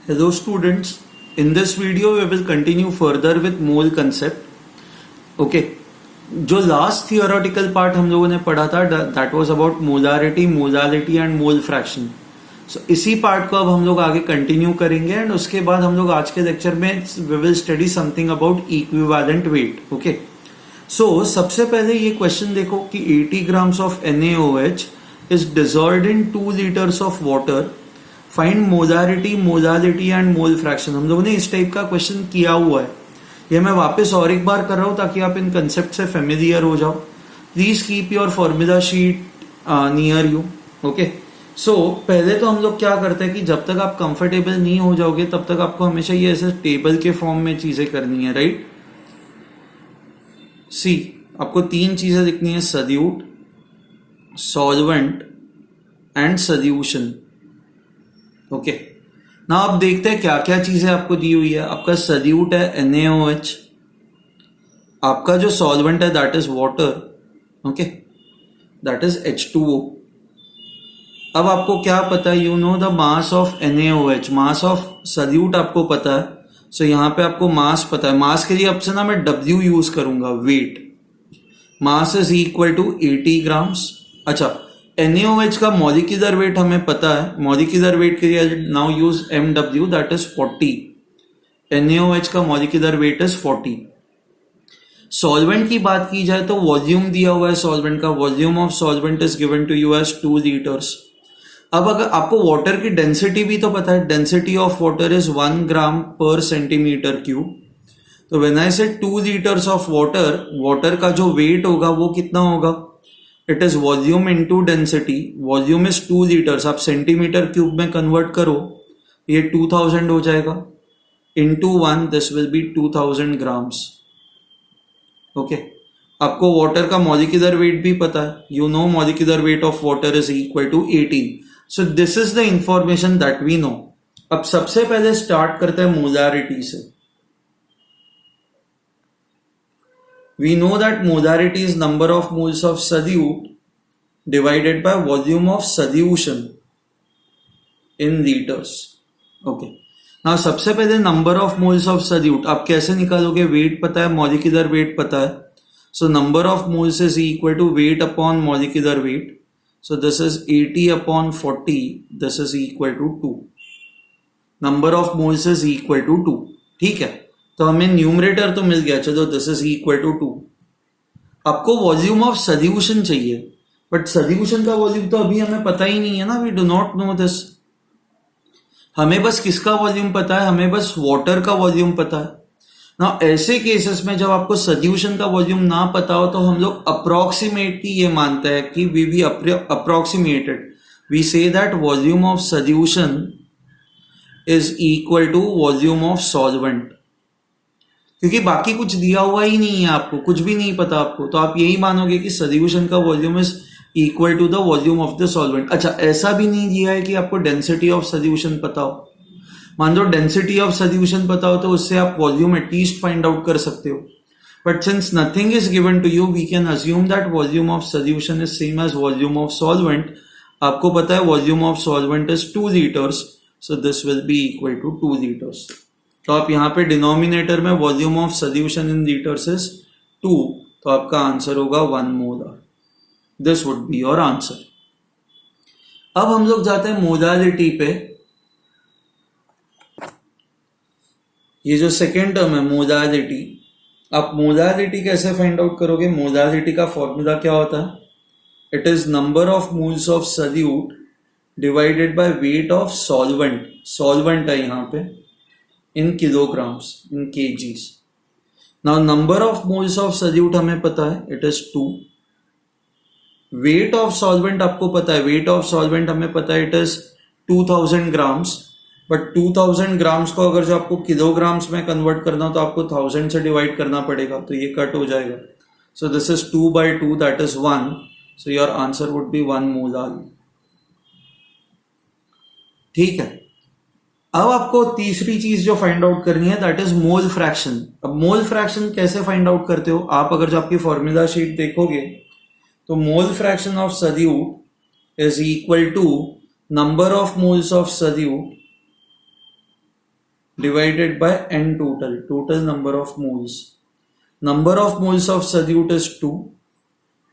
Hello students, in this video we will continue further with mole concept. Okay, जो last theoretical part हम लोगों ने पढ़ा था that was about molarity, molality and mole fraction. So इसी part को अब हम लोग आगे कंटिन्यू करेंगे एंड उसके बाद हम लोग आज के लेक्चर में we will study something about equivalent weight. Okay, so सबसे पहले ये क्वेश्चन देखो कि 80 grams of NaOH is dissolved in 2 litres of water. Find molarity, molality and mole fraction. हम लोगों ने इस टाइप का क्वेश्चन किया हुआ है. ये मैं वापस और एक बार कर रहा हूं ताकि आप इन कंसेप्ट से फेमिलियर हो जाओ. Please keep your formula sheet near you. Okay, so पहले तो हम लोग क्या करते हैं कि जब तक आप कंफर्टेबल नहीं हो जाओगे तब तक आपको हमेशा ये ऐसे टेबल के फॉर्म में चीजें करनी है, राइट. सी, आपको 3 चीजें लिखनी है: salute, solvent and solution. Okay, ना आप देखते हैं क्या क्या चीजें आपको दी हुई है. आपका सल्यूट है NaOH, आपका जो सॉल्वेंट है that is water. Okay, that is H2O. अब आपको क्या पता है, you know the mass of NaOH, mass of solute आपको पता है. सो यहां पे आपको मास पता है. मास के लिए अब से ना मैं W यूज करूंगा, weight. Mass is equal to 80 grams. अच्छा, NaOH का मॉलिक्यूलर वेट हमें पता है. मॉलिक्यूलर वेट के लिए now use MW, that is 40. NaOH का मॉलिक्यूलर वेट इज 40. सॉल्वेंट की बात की जाए तो वॉल्यूम दिया हुआ है सॉल्वेंट का. Volume of solvent is given to you as 2 litres. अब अगर आपको वाटर की डेंसिटी भी तो पता है, डेंसिटी ऑफ वाटर इज 1 ग्राम पर सेंटीमीटर क्यूब. तो व्हेन आई से 2 लीटर्स ऑफ वाटर, वाटर का जो वेट होगा वो कितना होगा? It is volume into density. Volume is 2 litres. आप सेंटीमीटर क्यूब में कन्वर्ट करो, ये 2000 हो जाएगा. Into 1 this will be 2000 grams. Okay, आपको वाटर का मॉलिक्यूलर वेट भी पता है. You know molecular weight of water is equal to 18. So this is the information that we know. अब सबसे पहले स्टार्ट करते हैं मोलारिटी से. We know that molarity is number of moles of solute divided by volume of solution in liters. Okay. Now सबसे पहले number of moles of solute आप कैसे निकालोगे? वेट पता है, molecular weight पता है. So number of moles is equal to weight upon molecular weight. So this is 80 upon 40. This is equal to 2. Number of moles is equal to 2. ठीक है, तो हमें न्यूमरेटर तो मिल गया. चलो, दिस इज इक्वल टू 2. आपको वॉल्यूम ऑफ सोल्यूशन चाहिए, but solution का वॉल्यूम तो अभी हमें पता ही नहीं है ना. We do not know this. हमें बस किसका वॉल्यूम पता है? हमें बस वाटर का वॉल्यूम पता है ना. ऐसे केसेस में जब आपको सोल्यूशन का वॉल्यूम ना पता हो तो हम लोग अप्रोक्सीमेटली ये मानते हैं कि we approximated. We say that volume of solution is equal to volume of solvent. क्योंकि बाकी कुछ दिया हुआ ही नहीं है, आपको कुछ भी नहीं पता आपको, तो आप यही मानोगे कि सोल्यूशन का volume is equal to the volume of the solvent. अच्छा, ऐसा भी नहीं दिया है कि आपको डेंसिटी ऑफ सोल्यूशन पता हो. मान लो डेंसिटी ऑफ सोल्यूशन पता हो तो उससे आप वॉल्यूम एटलीस्ट फाइंड आउट कर सकते हो. But since nothing is given to you, we can assume that volume of solution is same as volume of solvent. आपको पता है volume of solvent is 2 litres. So this will be equal to 2 litres. तो आप यहां पे denominator में volume of solution in litres is 2, तो आपका आंसर होगा 1 molar. This would be your answer. अब हम लोग जाते हैं मोलालिटी पे. ये जो सेकेंड टर्म है मोलालिटी, आप मोलालिटी कैसे फाइंड आउट करोगे? मोलालिटी का फॉर्मूला क्या होता है? It is number of moles of solute divided by weight of solvent. Solvent है यहां पे in kilograms, in kgs. Now number of moles of solute हमें पता है, it is 2. weight of solvent आपको पता है, weight of solvent हमें पता है, it is 2000 grams. but 2000 grams को अगर जो आपको kilograms में कन्वर्ट करना हो तो आपको 1000 से डिवाइड करना पड़ेगा, तो ये कट हो जाएगा. so this is 2 by 2, that is 1. so your answer would be 1 molar. ठीक है. अब आपको तीसरी चीज जो फाइंड आउट करनी है दैट इज मोल फ्रैक्शन. अब मोल फ्रैक्शन कैसे फाइंड आउट करते हो आप? अगर जो आपकी फॉर्मूला शीट देखोगे तो mole fraction of solute is equal to number of moles of solute divided by n total number of moles. Number of moles of solute is 2.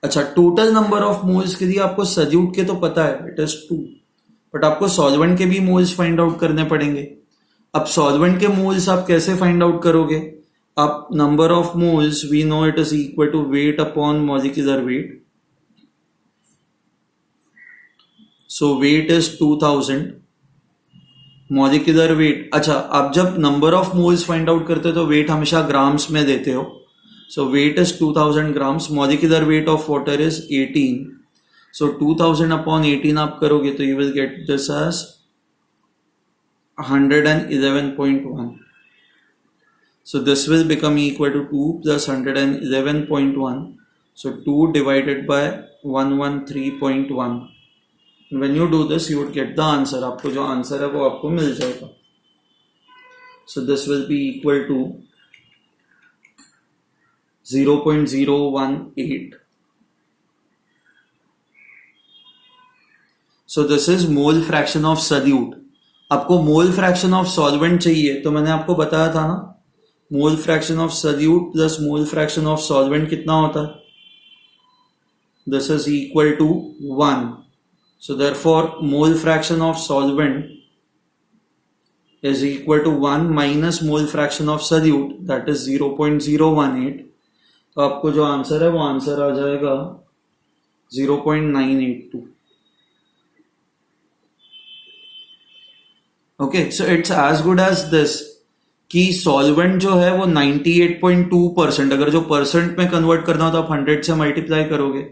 अच्छा, टोटल नंबर ऑफ मोल्स के लिए आपको salute के तो पता है, इट इज 2, बट आपको solvent के भी मोल्स फाइंड आउट करने पड़ेंगे. अब सॉल्वेंट के मोल्स आप कैसे फाइंड आउट करोगे? आप number of moles we know it is equal to weight upon molecular weight. So weight is 2000, molecular weight. अच्छा, आप जब number of moles find out करते हो तो वेट हमेशा ग्राम्स में देते हो. So weight is 2000 grams. Molecular weight of water is 18. So 2000 upon 18 आप करोगे तो you will get this as 111.1. So this will become equal to 2 plus 111.1. So 2 divided by 113.1. When you do this, you would get the answer. आपको जो answer है वो आपको मिल जाएगा. So this will be equal to 0.018. So this is mole fraction of solute. आपको मोल fraction of solvent चाहिए तो मैंने आपको बताया था ना, mole fraction of solute plus mole fraction of solvent कितना होता है? This is equal to 1. So therefore mole fraction of solvent is equal to 1 minus mole fraction of solute, that is 0.018. तो आपको जो आंसर है वो आंसर आ जाएगा 0.982. Okay, so it's as good as this कि सॉल्वेंट जो है वो 98.2%, अगर जो परसेंट में कन्वर्ट करना हो तो आप 100 से मल्टीप्लाई करोगे.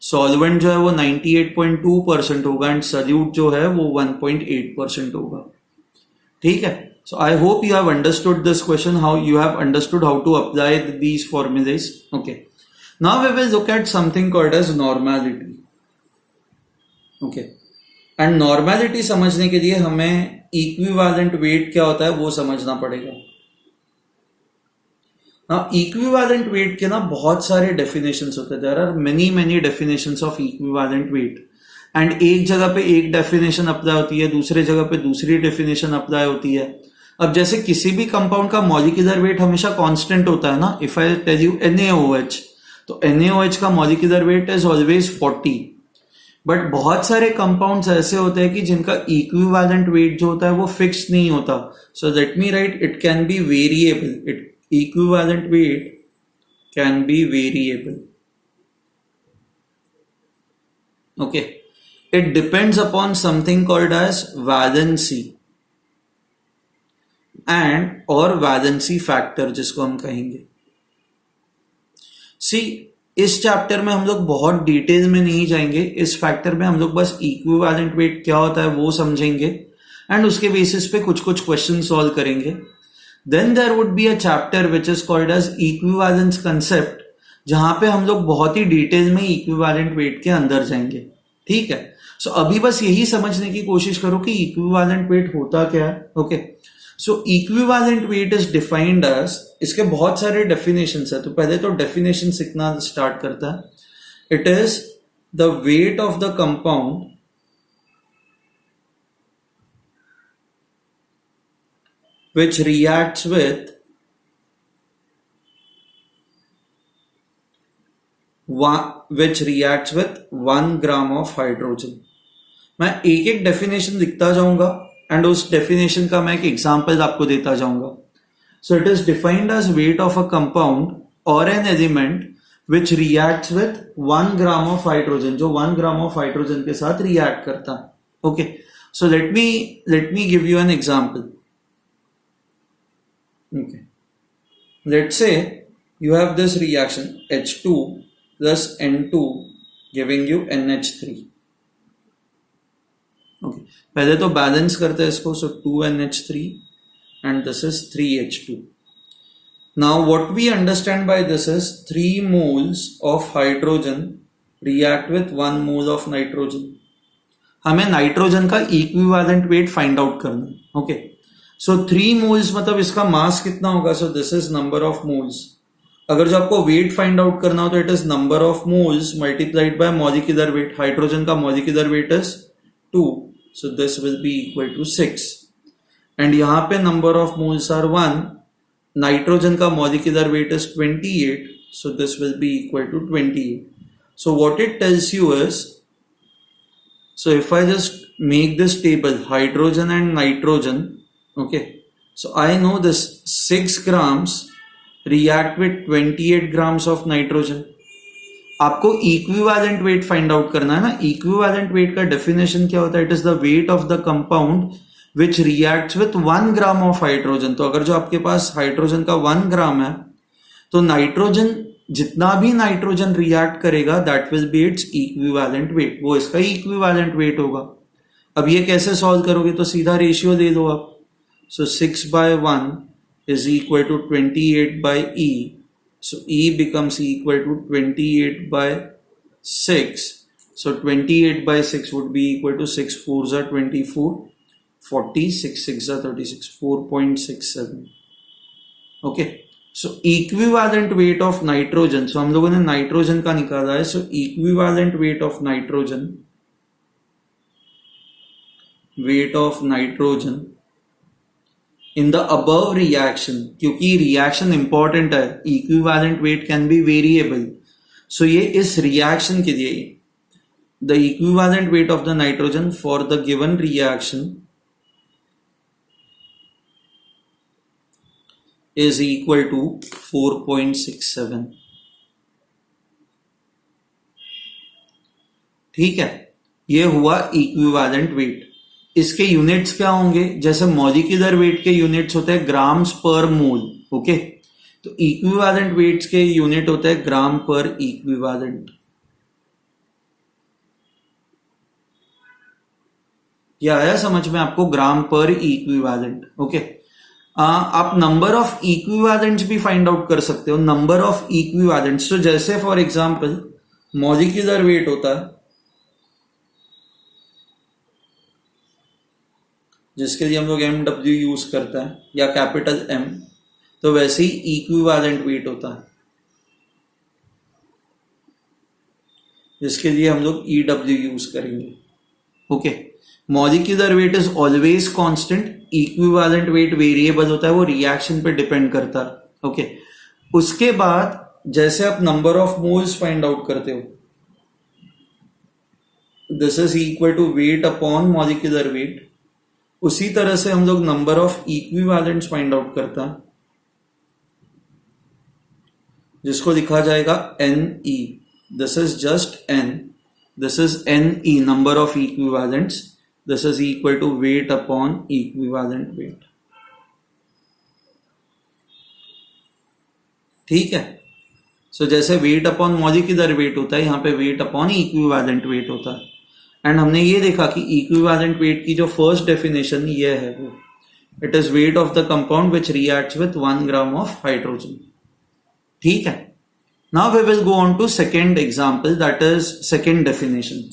सॉल्वेंट जो है वो 98.2% होगा एंड सल्यूट जो है वो 1.8% होगा. ठीक है. So I hope you have understood this question, how you have understood how to apply these formulas. Okay. Now we will look at something called as normality. Okay. And normality समझने के लिए हमें equivalent weight क्या होता है वो समझना पड़ेगा. Now equivalent weight के ना बहुत सारे definitions होते हैं. There are many definitions of equivalent weight. And एक जगह पे एक definition apply होती है, दूसरे जगह पे दूसरी definition apply होती है. अब जैसे किसी भी कंपाउंड का मॉलिक्यूलर वेट हमेशा कांस्टेंट होता है ना. If I tell you NaOH, तो NaOH का molecular weight is always 40. But बहुत सारे कंपाउंड्स ऐसे होते हैं कि जिनका इक्विवेलेंट वेट जो होता है वो फिक्स नहीं होता. So let me write, it can be variable. It equivalent weight can be variable. Okay, it depends upon something called as valency and और वैलेंसी फैक्टर जिसको हम कहेंगे. सी, इस चैप्टर में हम लोग बहुत डिटेल में नहीं जाएंगे. इस फैक्टर में हम लोग बस इक्विवेलेंट वेट क्या होता है वो समझेंगे एंड उसके बेसिस पे कुछ क्वेश्चन सॉल्व करेंगे. Then there would be a chapter which is called as equivalence concept, जहां पे हम लोग बहुत ही डिटेल में इक्विवेलेंट वेट के अंदर जाएंगे. ठीक है. सो अभी बस यही समझने की कोशिश करो कि इक्विवेलेंट वेट होता क्या है. Okay. So equivalent weight is defined as, इसके बहुत सारे डेफिनेशंस है, तो पहले तो डेफिनेशन सीखना स्टार्ट करता है. It is the weight of the compound which reacts with 1 gram of hydrogen. मैं एक एक डेफिनेशन लिखता जाऊंगा एंड उस डेफिनेशन का मैं एक एग्जांपल आपको देता जाऊंगा. So it is defined as weight of a compound और an element which reacts with 1 gram of hydrogen, जो 1 ग्राम ऑफ हाइड्रोजन के साथ रिएक्ट करता है. Okay, so let me give you an example. Okay, let's say you have this reaction H2 plus N2 giving you NH3. Okay, पहले तो balance करते हैं इसको. So 2NH3 and this is 3H2. Now what we understand by this is 3 moles of hydrogen react with 1 mole of nitrogen. हमें nitrogen का equivalent wait find out करना है. Okay, सो 3 moles मतलब इसका मास कितना होगा. So this is number of moles. अगर जो आपको वेट फाइंड आउट करना हो तो it is number of moles multiplied by molecular weight. Hydrogen का molecular weight is 2, so this will be equal to 6. And यहाँ पे number of moles are 1, nitrogen का molecular weight is 28, so this will be equal to 28. So what it tells you is, so if I just make this table, hydrogen and nitrogen, okay, so I know this 6 grams react with 28 grams of nitrogen. आपको equivalent weight find out करना है ना. Equivalent weight का definition क्या होता है? It is the weight of the compound which reacts with 1 gram of hydrogen. तो अगर जो आपके पास हाइड्रोजन का 1 ग्राम है, तो नाइट्रोजन, जितना भी नाइट्रोजन रिएक्ट करेगा that will be its equivalent weight, वो इसका इक्विवेलेंट वेट होगा. अब ये कैसे सॉल्व करोगे? तो सीधा रेशियो दे दो आप. So 6/1 is equal to 28 by E. So E becomes equal to 28/6. So 28/6 would be equal to 6 4s are 24, 40, 6 6s are 36, 4.67. Okay. So equivalent weight of nitrogen. So हम लोगों ने नाइट्रोजन का निकाला है. So equivalent weight of nitrogen in the above reaction, क्योंकि reaction important है, equivalent weight can be variable. So ये इस रिएक्शन के लिए the equivalent weight of the nitrogen for the given reaction is equal to 4.67. ठीक है, ये हुआ इक्विवेलेंट वेट. इसके यूनिट्स क्या होंगे? जैसे मॉलिक्यूलर वेट के यूनिट्स होते हैं ग्राम्स पर मोल. ओके, तो इक्विवेलेंट वेट्स के यूनिट होते हैं ग्राम पर इक्विवेलेंट. ये आया समझ में आपको? ग्राम पर इक्विवेलेंट. ओके, आप नंबर ऑफ इक्विवेलेंट्स भी फाइंड आउट कर सकते हो. नंबर ऑफ इक्विवेलेंट्स, तो जैसे फॉर एग्जांपल मॉलिक्यूलर वेट होता है जिसके लिए हम लोग MW यूज करता है या कैपिटल M, तो वैसे ही इक्विवेलेंट वेट होता है जिसके लिए हम लोग EW यूज करेंगे. Okay, molecular weight is always constant, equivalent weight variable होता है, वो रिएक्शन पे डिपेंड करता है. ओके, उसके बाद जैसे आप number of moles find out करते हो, this is equal to weight upon molecular weight, उसी तरह से हम लोग number of equivalents find out करता है जिसको लिखा जाएगा NE. This is just N, this is NE, number of equivalents. This is equal to weight upon equivalent weight. ठीक है, सो जैसे वेट अपॉन मॉलिक्यूलर वेट होता है, यहां पे वेट अपॉन इक्विवेलेंट वेट होता है. एंड हमने ये देखा कि इक्विवेलेंट वेट की जो फर्स्ट डेफिनेशन ये है, वो it is weight of the compound which reacts with 1 gram of hydrogen. ठीक है, now we will go on to second example, that is second definition.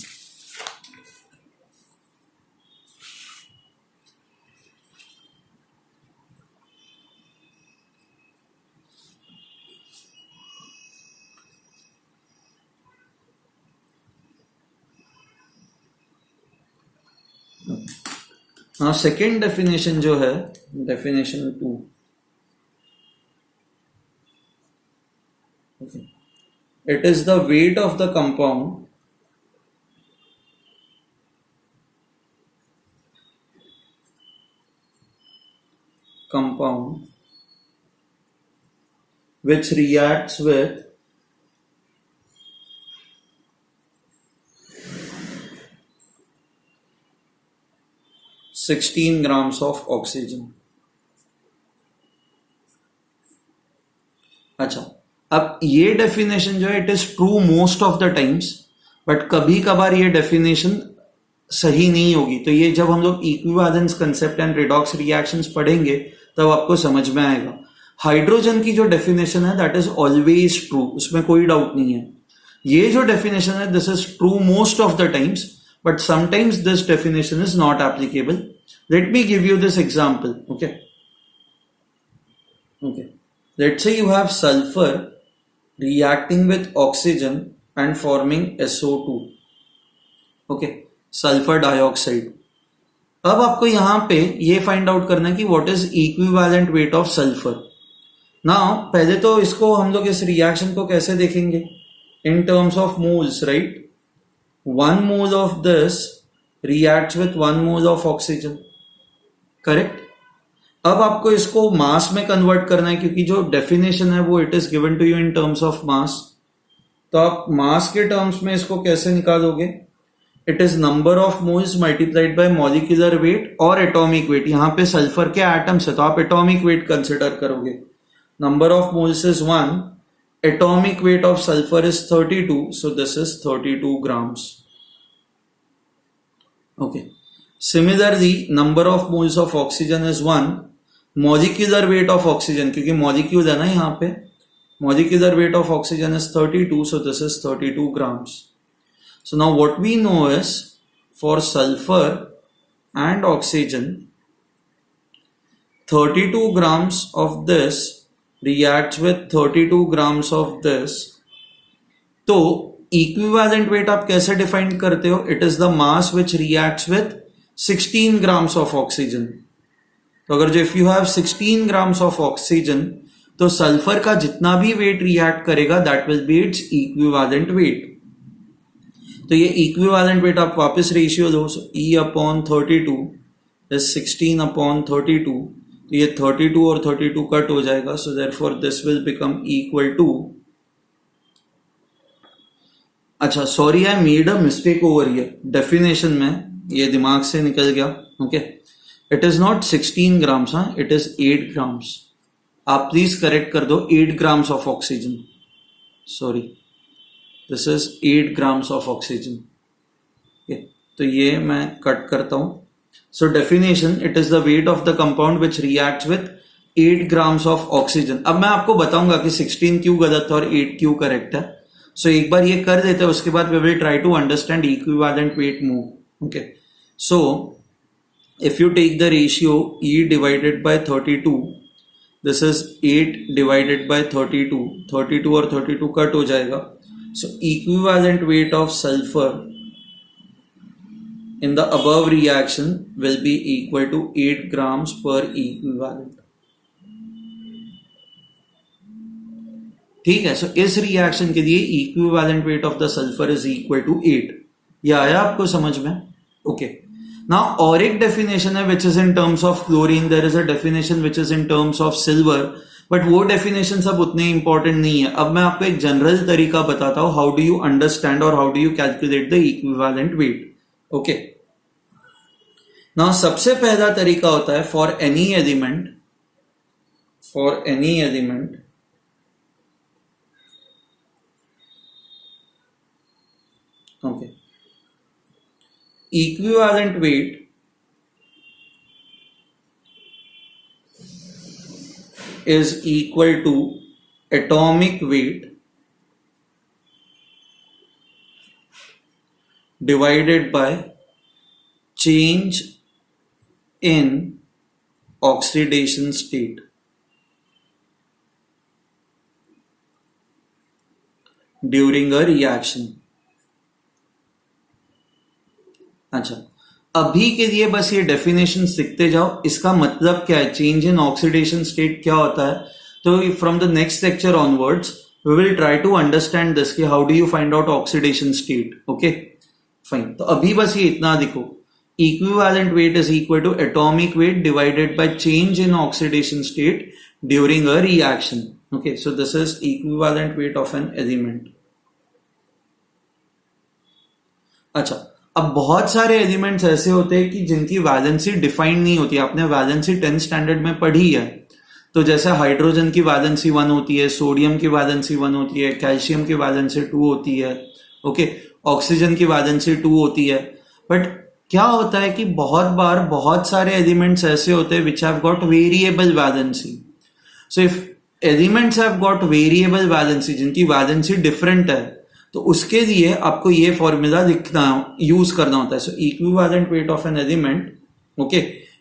हाँ, सेकेंड डेफिनेशन जो है, definition 2, it is the weight of the compound which reacts with 16 grams of oxygen. अच्छा, अब ये definition जो है it is true most of the times, but कभी कभार ये डेफिनेशन सही नहीं होगी. तो ये जब हम लोग equivalence concept and redox reactions पढ़ेंगे तब आपको समझ में आएगा. हाइड्रोजन की जो डेफिनेशन है दैट इज ऑलवेज ट्रू, उसमें कोई डाउट नहीं है. ये जो डेफिनेशन है this is true most of the times, but sometimes this definition is not applicable. Let me give you this example. Okay, let's say you have sulfur reacting with oxygen and forming SO2. Okay, sulfur dioxide. अब आपको यहां पे ये find out करना है कि what is equivalent weight of sulphur. Now पहले तो इसको हम लोग इस रिएक्शन को कैसे देखेंगे, इन terms of moles, right. 1 mole of this reacts with 1 mole of oxygen, correct. अब आपको इसको मास में कन्वर्ट करना है, क्योंकि जो डेफिनेशन है वो it is given to you in terms of mass. तो आप मास के टर्म्स में इसको कैसे निकालोगे, it is number of moles multiplied by molecular weight और एटॉमिक वेट। यहां पे सल्फर के एटम्स है तो आप एटॉमिक वेट कंसिडर करोगे। Number of moles is 1, atomic weight of sulfur is 32, so this is 32 grams. Okay. Similarly, number of moles of oxygen is 1, molecular weight of oxygen, क्योंकि molecule है ना यहाँ पे, molecular weight of oxygen is 32, so this is 32 grams. So now what we know is for sulfur and oxygen, 32 grams of this reacts with 32 grams of this. तो equivalent weight आप कैसे define करते हो, it is the mass which reacts with 16 grams of oxygen. तो अगर जो if you have 16 grams of oxygen, तो sulphur का जितना भी वेट रिएक्ट करेगा that will be its equivalent weight. तो ये इक्विवेलेंट वेट आप वापस ratio low, E upon 32 is 16 upon 32, तो ये 32 और 32 कट हो जाएगा, so therefore this will become equal to, अच्छा sorry I made a mistake over here, definition में ये दिमाग से निकल गया। Okay, it is not 16 grams, हाँ इट इज 8 grams। आप प्लीज करेक्ट कर दो, 8 grams of oxygen, sorry this is 8 grams of oxygen. तो ये मैं कट करता हूं। So definition, it is the weight of the compound which reacts with 8 grams of oxygen. अब मैं आपको बताऊंगा कि 16 क्यों गलत है और 8 क्यों करेक्ट है। So एक बार ये कर देते हैं, उसके बाद we will try to understand equivalent weight more. Okay. So if you take the ratio E divided by 32, this is 8 divided by 32, 32 और 32 कट हो जाएगा। So equivalent weight of sulfur in the above reaction will be equal to 8 grams per equivalent. ठीक है, सो इस reaction के लिए equivalent weight of the sulphur is equal to 8। ये आया आपको समझ में? ओके, नाउ और एक डेफिनेशन है which is in terms of chlorine, there is a definition which is in terms of silver, but वो डेफिनेशन सब उतने इंपॉर्टेंट नहीं है। अब मैं आपको एक जनरल तरीका बताता हूं, हाउ डू यू अंडरस्टैंड और how do you calculate the equivalent weight. Okay, now सबसे पहला तरीका होता है for any element, okay, equivalent weight is equal to atomic weight divided by change in oxidation state during a reaction। अच्छा, अभी के लिए बस ये डेफिनेशन सीखते जाओ, इसका मतलब क्या है, चेंज इन ऑक्सीडेशन स्टेट क्या होता है। तो from the next lecture onwards we will try to understand this कि how do you find out oxidation state. Okay fine, तो अभी बस ये इतना देखो, equivalent weight is equal to atomic weight divided by change in oxidation state during a reaction. Okay, so this is equivalent weight of an element. अच्छा, अब बहुत सारे एलिमेंट्स ऐसे होते हैं कि जिनकी वैलेंसी डिफाइंड नहीं होती। आपने वैलेंसी 10th स्टैंडर्ड में पढ़ी है, तो जैसे हाइड्रोजन की वैलेंसी 1 होती है, सोडियम की वैलेंसी 1 होती है, कैल्शियम की वैलेंसी 2 होती है, ओके, ऑक्सीजन की वैलेंसी 2 होती है। बट क्या होता है कि बहुत बार बहुत सारे एलिमेंट्स ऐसे होते हैं which have got variable valency. So if elements have got variable valency, जिनकी वैलेंसी डिफरेंट है, तो उसके लिए आपको ये फॉर्मूला लिखना, यूज करना होता है। So equivalent weight of an element, okay,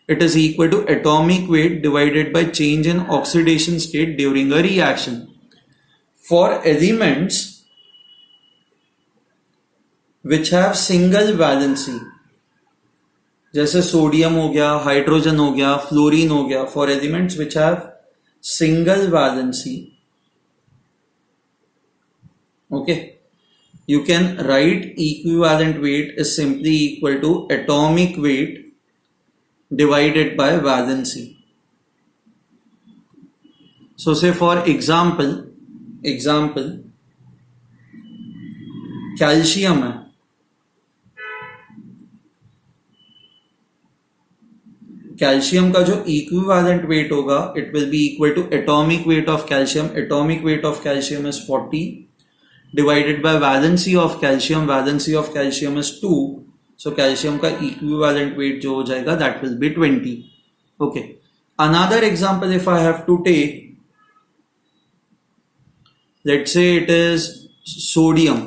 it is equal to atomic weight divided by change in oxidation state during a reaction. For elements which have single valency, जैसे सोडियम हो गया, hydrogen हो गया, fluorine हो गया, for elements which have single valency, okay, you can write equivalent weight is simply equal to atomic weight divided by valency. So say for example calcium है, calcium का जो इक्विवेलेंट वेट होगा it will be equal to atomic weight of calcium. Atomic weight of calcium is 40 divided by valency of calcium. Valency of calcium is 2, so calcium का equivalent weight जो हो जाएगा that will be 20. Okay, another example if I have to take, let's say it is sodium.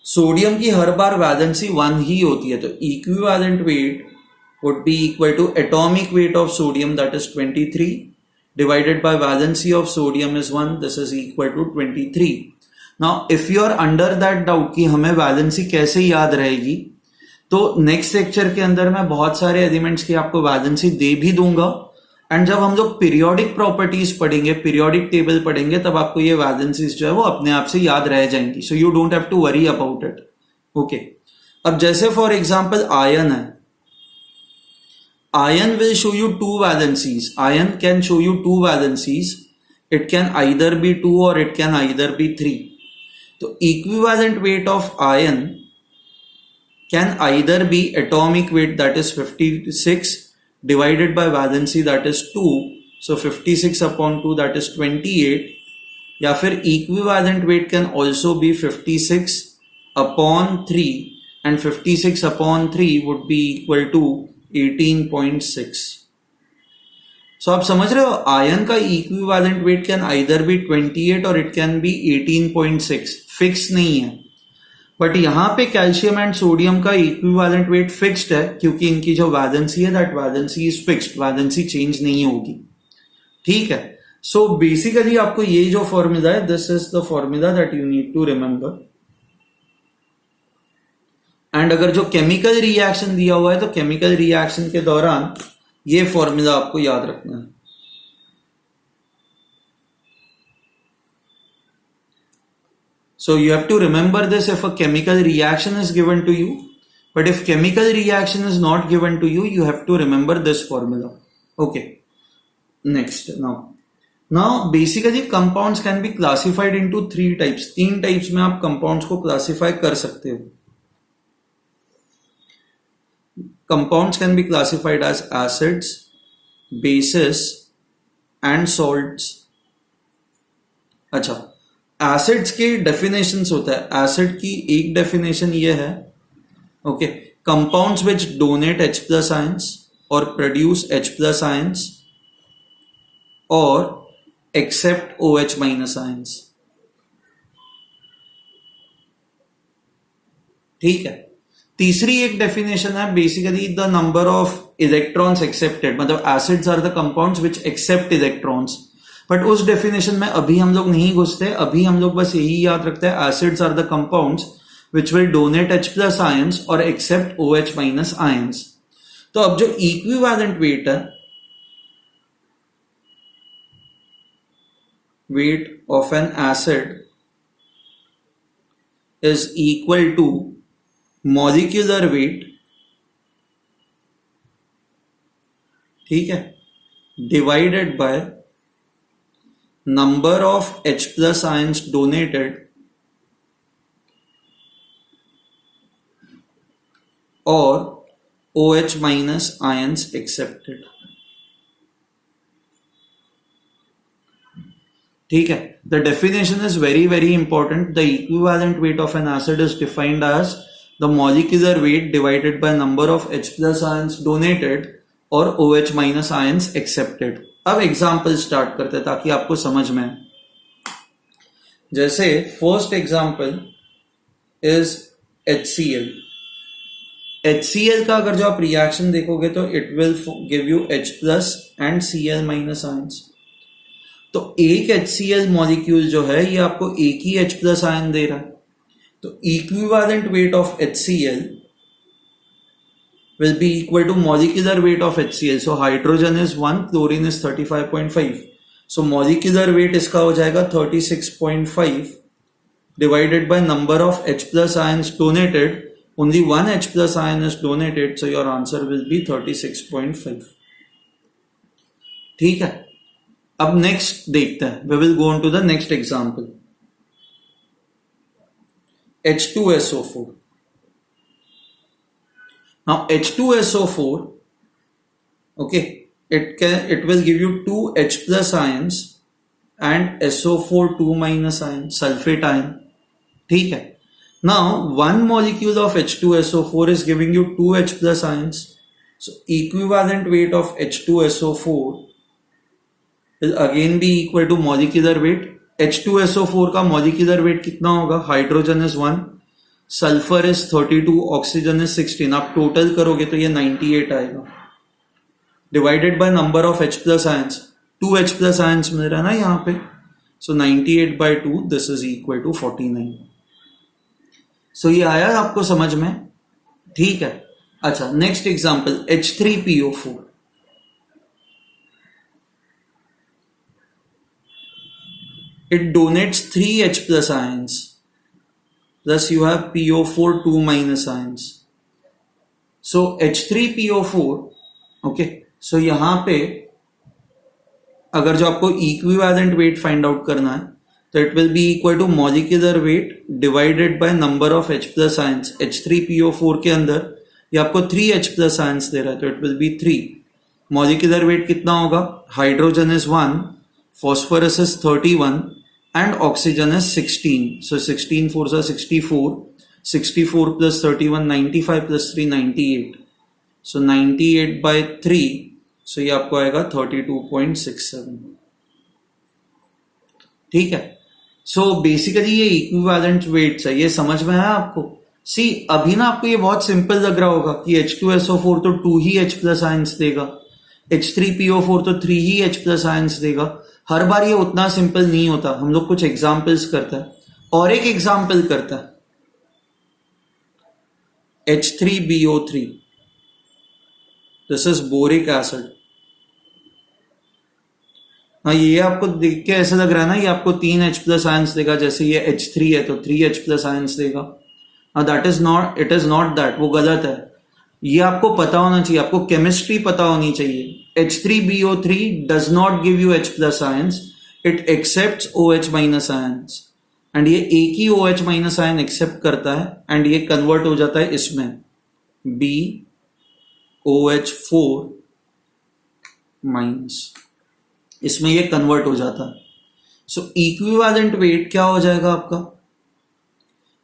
Sodium की हर बार valency 1 ही होती है, तो equivalent weight would be equal to atomic weight of sodium, that is 23, divided by valency of sodium is 1, this is equal to 23. Now if you are under that doubt कि हमें valency कैसे याद रहेगी, तो next lecture के अंदर मैं बहुत सारे एलिमेंट्स की आपको वैलेंसी दे भी दूंगा, एंड जब हम लोग पीरियोडिक प्रॉपर्टीज पढ़ेंगे, पीरियोडिक टेबल पढ़ेंगे, तब आपको ये वैलेंसीज जो है वो अपने आप से याद रह जाएंगी. So you don't have to worry about it. Okay, अब जैसे फॉर एग्जांपल आयन है, iron will show you two valencies. Iron can show you two valencies. It can either be 2 or it can either be 3. So equivalent weight of iron can either be atomic weight, that is 56, divided by valency, that is 2. So 56 upon 2, that is 28. या फिर equivalent weight can also be 56 upon 3, and 56 upon 3 would be equal to 18.6. सो आप समझ रहे हो, iron का equivalent weight can either be 28 और it can B 18.6, fix नहीं है. बट यहां पे कैल्शियम एंड सोडियम का इक्विवेलेंट वेट फिक्स्ड है, क्योंकि इनकी जो वैलेंसी है that valency is fixed, valency change नहीं होगी. ठीक है, सो बेसिकली आपको ये जो फॉर्मूला है, this is the formula that you need to remember. And अगर जो केमिकल रिएक्शन दिया हुआ है, तो केमिकल रिएक्शन के दौरान ये फॉर्मूला आपको याद रखना है. So you have to remember this if a chemical reaction is given to you, but if chemical reaction is not given to you, you have to remember this formula. Okay, next. Now basically compounds can be classified into 3 types. 3 types में आप compounds को classify कर सकते हो. Compounds can be classified as acids, bases and salts. अच्छा, acids की definitions होता है. एसिड की एक डेफिनेशन ये है, okay, compounds which donate H plus ions और प्रोड्यूस H प्लस आयंस और एक्सेप्ट OH माइनस आयंस. ठीक है. तीसरी एक डेफिनेशन है basically the number of electrons accepted, मतलब acids are the compounds which accept electrons. But उस डेफिनेशन में अभी हम लोग नहीं घुसते. अभी हम लोग बस यही याद रखते हैं, acids are the compounds which will donate H plus ions और एक्सेप्ट OH माइनस आयंस. तो अब जो इक्विवेलेंट वेट है, weight of an acid is equal to molecular weight, ठीक है, divided by number of H plus ions donated or OH minus ions accepted. ठीक है, the definition is very very important. The equivalent weight of an acid is defined as the molecular weight divided by number of H plus ions donated और OH minus ions accepted. अब example start करते हैं ताकि आपको समझ में आए. जैसे first example is HCl. HCl का अगर जो आप रिएक्शन देखोगे तो it will give you H plus and Cl minus ions. तो एक HCl मॉलिक्यूल जो है ये आपको एक ही H प्लस आयन दे रहा है. तो equivalent weight of HCl will be equal to molecular weight of HCl. So hydrogen is 1, chlorine is 35.5. So molecular weight इसका हो जाएगा 36.5 divided by number of H plus ions donated. Only one H plus ion is donated, so your answer will be 36.5. ठीक है, अब next देखते हैं. We will go on to the next example. H2SO4. Now H2SO4, okay, it will give you 2 H plus ions and SO4 2 minus ion, sulfate ion. ठीक है. Now one molecule of H2SO4 is giving you 2 H plus ions. So equivalent weight of H2SO4 will again be equal to molecular weight. H2SO4 का molecular weight कितना होगा? Hydrogen is 1, sulphur is 32, oxygen is 16. आप total करोगे तो ये 98 आएगा. Divided by number of H plus ions, 2 H plus ions मिल रहा है ना यहाँ पे. So 98 by 2, this is equal to 49. So ये आया आपको समझ में? ठीक है. अच्छा, next example H3PO4. It donates 3 H plus ions. Thus you have PO4 2 minus ions. So H3PO4, okay. So यहाँ पे अगर जो आपको equivalent weight find out करना है तो it will be equal to molecular weight divided by number of H plus ions. H3PO4 के अंदर ये आपको 3 H plus ions दे रहा है तो it will be 3. Molecular weight कितना होगा? Hydrogen is 1, phosphorus is 31 and oxygen is 16. So 16 4s are 64. 64 plus 31, 95 plus 3, 98. So 98 by 3. So ये आपको आएगा 32.67. ठीक है. So basically ये equivalent weights है. ये समझ में आया आपको? See, अभी ना आपको ये बहुत सिंपल लग रहा होगा कि H2SO4 तो 2 ही H plus ions देगा, H3PO4 तो 3 ही H plus ions देगा. हर बार ये उतना सिंपल नहीं होता. हम लोग कुछ एग्जाम्पल्स करता है और एक एग्जाम्पल करता है. H3BO3, this is boric acid. हाँ, ये आपको देख के ऐसा लग रहा है ना ये आपको 3 H प्लस आयंस देगा, जैसे ये H3 है तो 3 H प्लस आयंस देगा. That is not, it is not that, वो गलत है. ये आपको पता होना चाहिए, आपको केमिस्ट्री पता होनी चाहिए. H3BO3 does not give you H plus ions, it accepts OH minus ions. And ये एक ही OH माइनस आयन एक्सेप्ट करता है एंड ये कन्वर्ट हो जाता है इसमें BOH4 माइनस, इसमें ये कन्वर्ट हो जाता है. सो इक्विवेलेंट वेट क्या हो जाएगा आपका?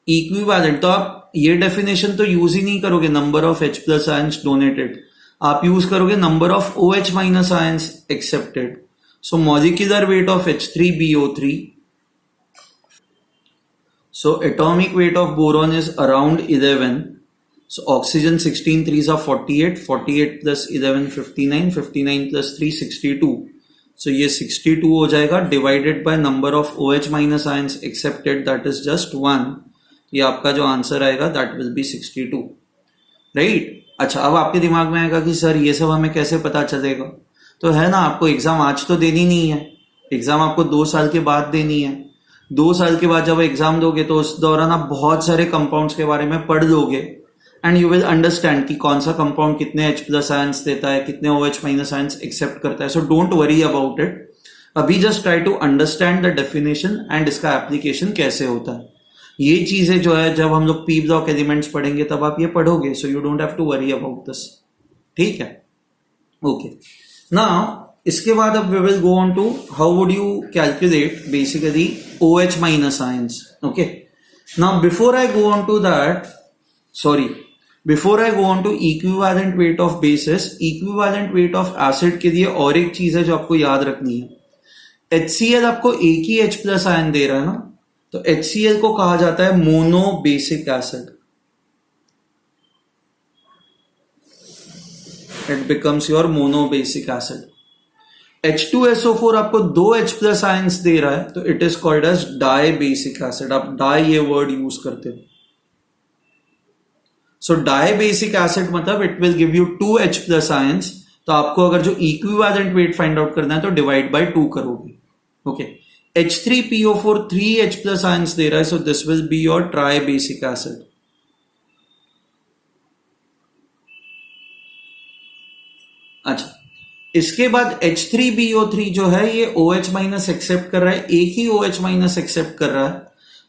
इक्विवेलेंट तो आप ये डेफिनेशन तो यूज ही नहीं करोगे number of H plus ions donated, आप यूज करोगे number of OH minus ions accepted. So molecular weight of H3BO3, so atomic weight of boron is around 11. So oxygen 16 3s are 48, 48 plus 11 59, 59 plus 3 62. So ये 62 हो जाएगा divided by number of OH minus ions accepted, that is just 1. ये आपका जो answer आएगा that will be 62, right? अच्छा, अब आपके दिमाग में आएगा कि सर ये सब हमें कैसे पता चलेगा? तो है ना, आपको एग्जाम आज तो देनी नहीं है, एग्जाम आपको 2 साल के बाद देनी है. 2 साल के बाद जब एग्जाम दोगे तो उस दौरान आप बहुत सारे कंपाउंड्स के बारे में पढ़ लोगे एंड यू विल अंडरस्टैंड कि कौन सा कंपाउंड कितने H प्लस आयंस देता है, कितने OH माइनस आयंस एक्सेप्ट करता है. So don't worry about it, अभी just try to understand the definition and इसका एप्लीकेशन कैसे होता है. ये चीजें जो है जब हम लोग पी ब्लॉक एलिमेंट्स पढ़ेंगे तब आप ये पढ़ोगे. So you don't have to worry about this. ठीक है, ओके. नाउ इसके बाद अब we will go on to how would you calculate basically OH minus ions. Okay, now before I go on to that, before I go on to equivalent weight of bases, equivalent weight of acid के लिए और एक चीज है जो आपको याद रखनी है. HCl आपको एक ही H प्लस आयन दे रहा है ना, तो HCl को कहा जाता है mono basic acid. It becomes your mono basic acid. H2SO4 आपको 2 H प्लस आयंस दे रहा है तो it is called as dibasic acid. आप डाई ये वर्ड यूज करते हो. सो डाई बेसिक एसिड मतलब it will give you 2H plus ions. तो आपको अगर जो इक्विवेलेंट वेट फाइंड आउट करना है तो डिवाइड बाय 2 करोगे. Okay. H3PO4 3H plus ions दे रहा है, सो this will be your try basic acid. अच्छा, इसके बाद H3BO3 जो है ये OH माइनस एक्सेप्ट कर रहा है, एक ही OH माइनस एक्सेप्ट कर रहा है,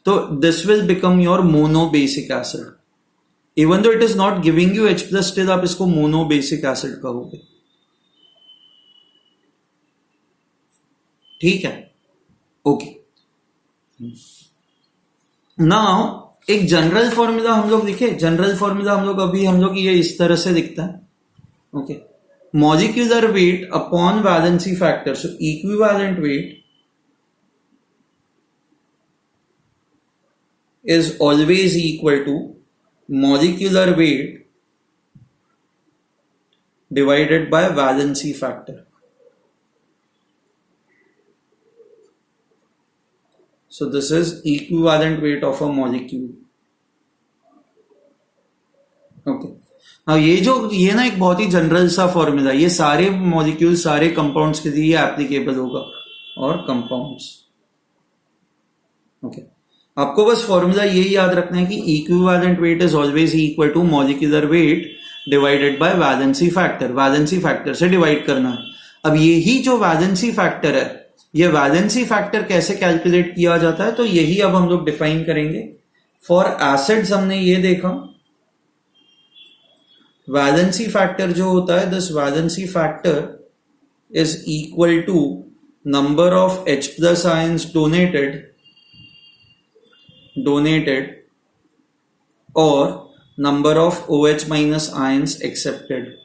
तो this will become your mono basic acid. Even though it is not giving you H plus, still आप इसको मोनो बेसिक एसिड कहोगे. ठीक है. ओके. नाउ एक जनरल फॉर्मूला हम लोग लिखे. जनरल फॉर्मूला हम लोग ये इस तरह से दिखता है. Okay. molecular weight upon valency factor. So equivalent weight is always equal to molecular weight divided by valency factor. So this is equivalent weight of a molecule. Okay. हाँ, ये ना एक बहुत ही जनरल सा फॉर्मूला, ये सारे मॉलिक्यूल सारे compounds के लिए एप्लीकेबल होगा. और कंपाउंड्स. ओके. आपको बस फॉर्मूला यही याद रखना है कि equivalent weight is always equal to molecular weight divided by valency factor. Valency factor से डिवाइड करना है. अब यही जो वैलेंसी फैक्टर है, ये वैलेंसी फैक्टर कैसे कैलकुलेट किया जाता है, तो यही अब हम लोग डिफाइन करेंगे. फॉर एसिड्स हमने ये देखा, वैलेंसी फैक्टर जो होता है, this valency factor is equal to number of H plus ions donated और number of OH minus ions accepted.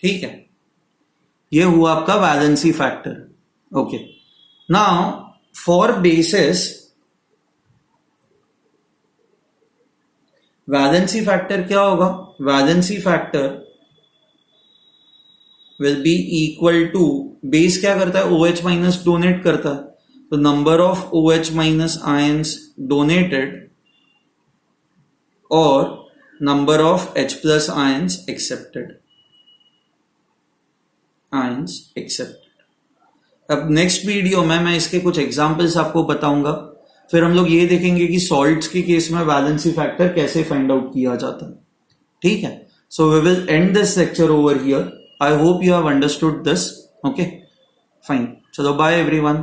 ठीक है. ये हुआ आपका valency factor. Okay. Now for bases, valency factor क्या होगा? Valency factor will be equal to, base क्या करता है? OH माइनस डोनेट करता है, तो number of OH minus ions donated और number of H plus ions accepted. अब नेक्स्ट वीडियो में मैं इसके कुछ एग्जांपल्स आपको बताऊंगा. फिर हम लोग ये देखेंगे कि सॉल्ट्स के केस में वैलेंसी फैक्टर कैसे फाइंड आउट किया जाता है. ठीक है. So we will end this lecture over here. I hope you have understood this. Okay, fine. चलो, बाय एवरीवन.